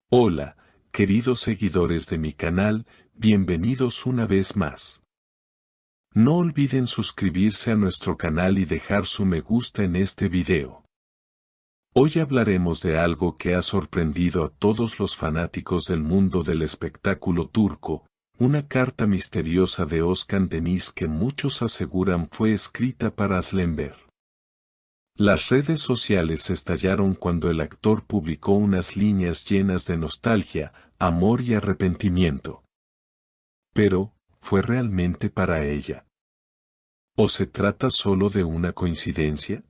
Hola, queridos seguidores de mi canal, bienvenidos una vez más. No olviden suscribirse a nuestro canal y dejar su me gusta en este video. Hoy hablaremos de algo que ha sorprendido a todos los fanáticos del mundo del espectáculo turco, una carta misteriosa de Özkan Deniz que muchos aseguran fue escrita para Aslenber. Las redes sociales estallaron cuando el actor publicó unas líneas llenas de nostalgia, amor y arrepentimiento. Pero, ¿fue realmente para ella? ¿O se trata solo de una coincidencia?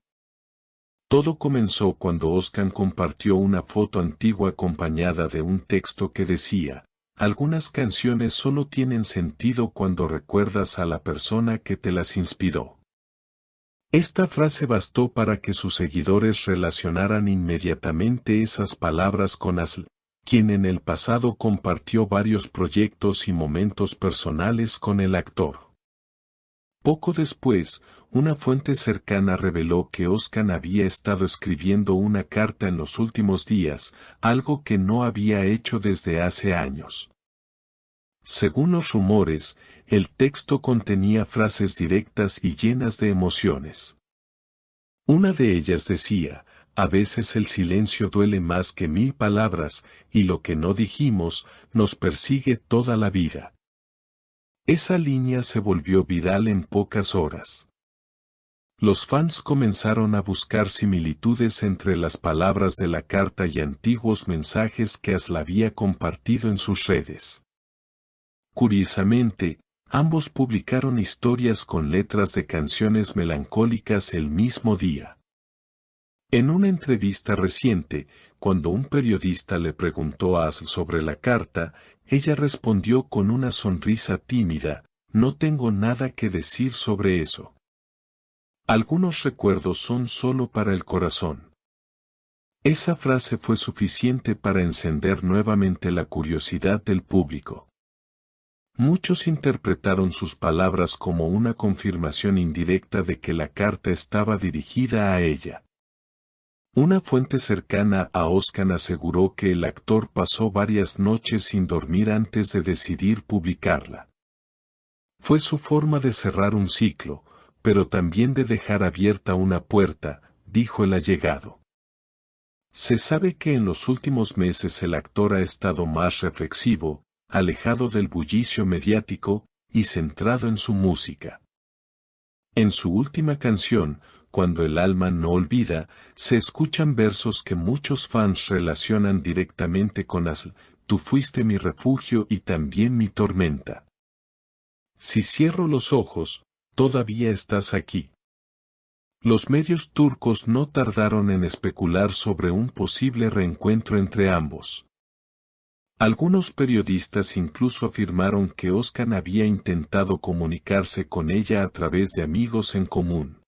Todo comenzó cuando Özkan compartió una foto antigua acompañada de un texto que decía, algunas canciones solo tienen sentido cuando recuerdas a la persona que te las inspiró. Esta frase bastó para que sus seguidores relacionaran inmediatamente esas palabras con Asl, quien en el pasado compartió varios proyectos y momentos personales con el actor. Poco después, una fuente cercana reveló que Özkan había estado escribiendo una carta en los últimos días, algo que no había hecho desde hace años. Según los rumores, el texto contenía frases directas y llenas de emociones. Una de ellas decía, a veces el silencio duele más que 1000 palabras, y lo que no dijimos, nos persigue toda la vida. Esa línea se volvió viral en pocas horas. Los fans comenzaron a buscar similitudes entre las palabras de la carta y antiguos mensajes que Asl había compartido en sus redes. Curiosamente, ambos publicaron historias con letras de canciones melancólicas el mismo día. En una entrevista reciente, cuando un periodista le preguntó a Asl sobre la carta, ella respondió con una sonrisa tímida, no tengo nada que decir sobre eso. Algunos recuerdos son solo para el corazón. Esa frase fue suficiente para encender nuevamente la curiosidad del público. Muchos interpretaron sus palabras como una confirmación indirecta de que la carta estaba dirigida a ella. Una fuente cercana a Özkan aseguró que el actor pasó varias noches sin dormir antes de decidir publicarla. Fue su forma de cerrar un ciclo, pero también de dejar abierta una puerta, dijo el allegado. Se sabe que en los últimos meses el actor ha estado más reflexivo, alejado del bullicio mediático, y centrado en su música. En su última canción, Cuando el alma no olvida, se escuchan versos que muchos fans relacionan directamente con Asl, tú fuiste mi refugio y también mi tormenta. Si cierro los ojos, todavía estás aquí. Los medios turcos no tardaron en especular sobre un posible reencuentro entre ambos. Algunos periodistas incluso afirmaron que Özkan había intentado comunicarse con ella a través de amigos en común.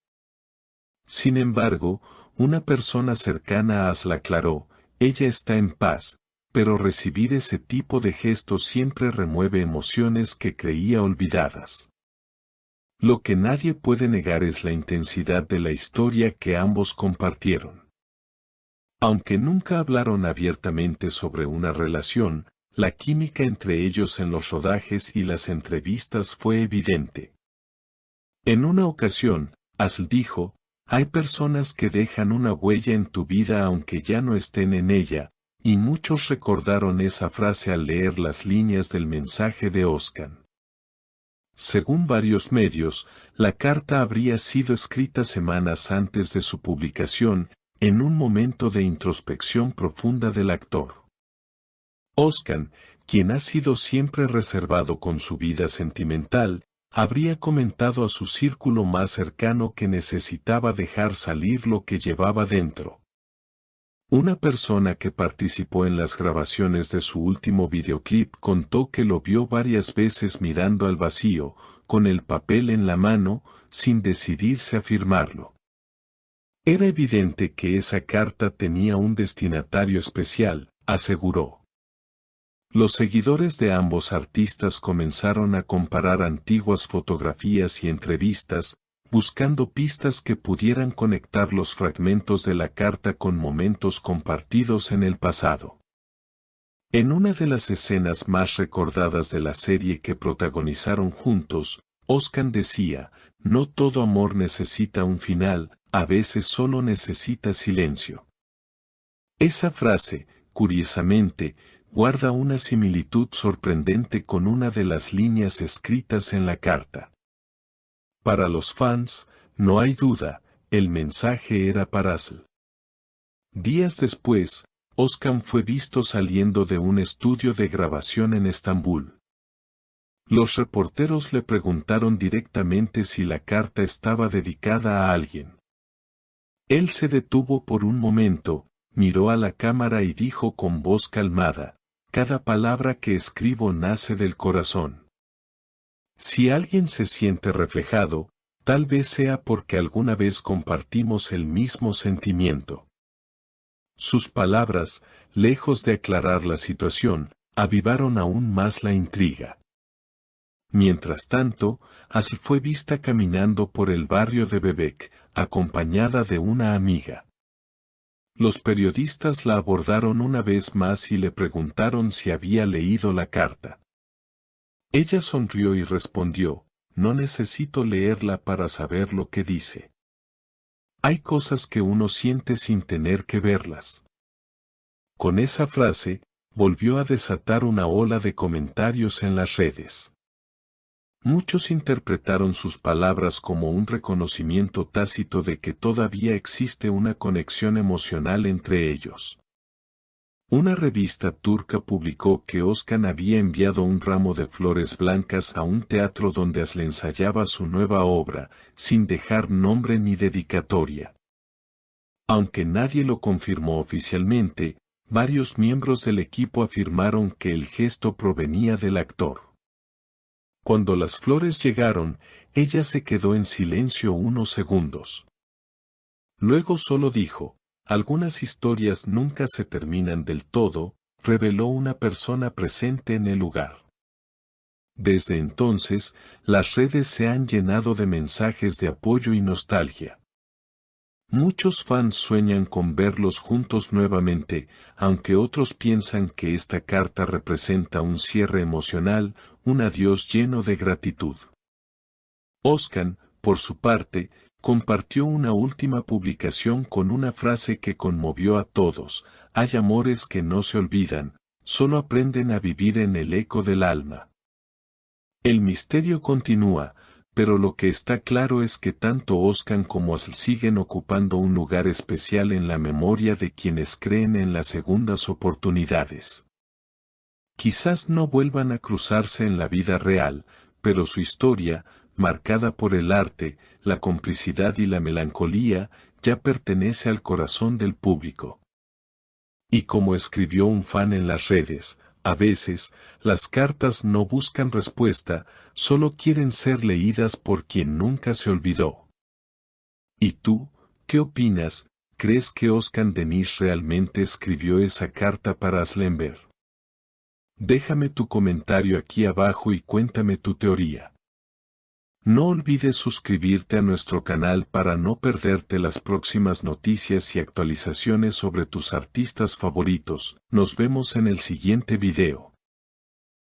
Sin embargo, una persona cercana a Asl aclaró, ella está en paz, pero recibir ese tipo de gestos siempre remueve emociones que creía olvidadas. Lo que nadie puede negar es la intensidad de la historia que ambos compartieron. Aunque nunca hablaron abiertamente sobre una relación, la química entre ellos en los rodajes y las entrevistas fue evidente. En una ocasión, Asl dijo, hay personas que dejan una huella en tu vida aunque ya no estén en ella, y muchos recordaron esa frase al leer las líneas del mensaje de Özkan. Según varios medios, la carta habría sido escrita semanas antes de su publicación, en un momento de introspección profunda del actor. Özkan, quien ha sido siempre reservado con su vida sentimental, habría comentado a su círculo más cercano que necesitaba dejar salir lo que llevaba dentro. Una persona que participó en las grabaciones de su último videoclip contó que lo vio varias veces mirando al vacío, con el papel en la mano, sin decidirse a firmarlo. Era evidente que esa carta tenía un destinatario especial, aseguró. Los seguidores de ambos artistas comenzaron a comparar antiguas fotografías y entrevistas, buscando pistas que pudieran conectar los fragmentos de la carta con momentos compartidos en el pasado. En una de las escenas más recordadas de la serie que protagonizaron juntos, Oscar decía, no todo amor necesita un final, a veces solo necesita silencio. Esa frase, curiosamente, guarda una similitud sorprendente con una de las líneas escritas en la carta. Para los fans, no hay duda, el mensaje era para Asl. Días después, Oscar fue visto saliendo de un estudio de grabación en Estambul. Los reporteros le preguntaron directamente si la carta estaba dedicada a alguien. Él se detuvo por un momento, miró a la cámara y dijo con voz calmada, cada palabra que escribo nace del corazón. Si alguien se siente reflejado, tal vez sea porque alguna vez compartimos el mismo sentimiento. Sus palabras, lejos de aclarar la situación, avivaron aún más la intriga. Mientras tanto, Asl fue vista caminando por el barrio de Bebek, acompañada de una amiga. Los periodistas la abordaron una vez más y le preguntaron si había leído la carta. Ella sonrió y respondió, no necesito leerla para saber lo que dice. Hay cosas que uno siente sin tener que verlas. Con esa frase, volvió a desatar una ola de comentarios en las redes. Muchos interpretaron sus palabras como un reconocimiento tácito de que todavía existe una conexión emocional entre ellos. Una revista turca publicó que Oscar había enviado un ramo de flores blancas a un teatro donde Asl ensayaba su nueva obra, sin dejar nombre ni dedicatoria. Aunque nadie lo confirmó oficialmente, varios miembros del equipo afirmaron que el gesto provenía del actor. Cuando las flores llegaron, ella se quedó en silencio unos segundos. Luego solo dijo, algunas historias nunca se terminan del todo, reveló una persona presente en el lugar. Desde entonces, las redes se han llenado de mensajes de apoyo y nostalgia. Muchos fans sueñan con verlos juntos nuevamente, aunque otros piensan que esta carta representa un cierre emocional, un adiós lleno de gratitud. Oscar, por su parte, compartió una última publicación con una frase que conmovió a todos, hay amores que no se olvidan, solo aprenden a vivir en el eco del alma. El misterio continúa, pero lo que está claro es que tanto Oscar como Asl siguen ocupando un lugar especial en la memoria de quienes creen en las segundas oportunidades. Quizás no vuelvan a cruzarse en la vida real, pero su historia, marcada por el arte, la complicidad y la melancolía, ya pertenece al corazón del público. Y como escribió un fan en las redes, a veces, las cartas no buscan respuesta, solo quieren ser leídas por quien nunca se olvidó. ¿Y tú, qué opinas? ¿Crees que Oscar Denis realmente escribió esa carta para Aslember? Déjame tu comentario aquí abajo y cuéntame tu teoría. No olvides suscribirte a nuestro canal para no perderte las próximas noticias y actualizaciones sobre tus artistas favoritos. Nos vemos en el siguiente video.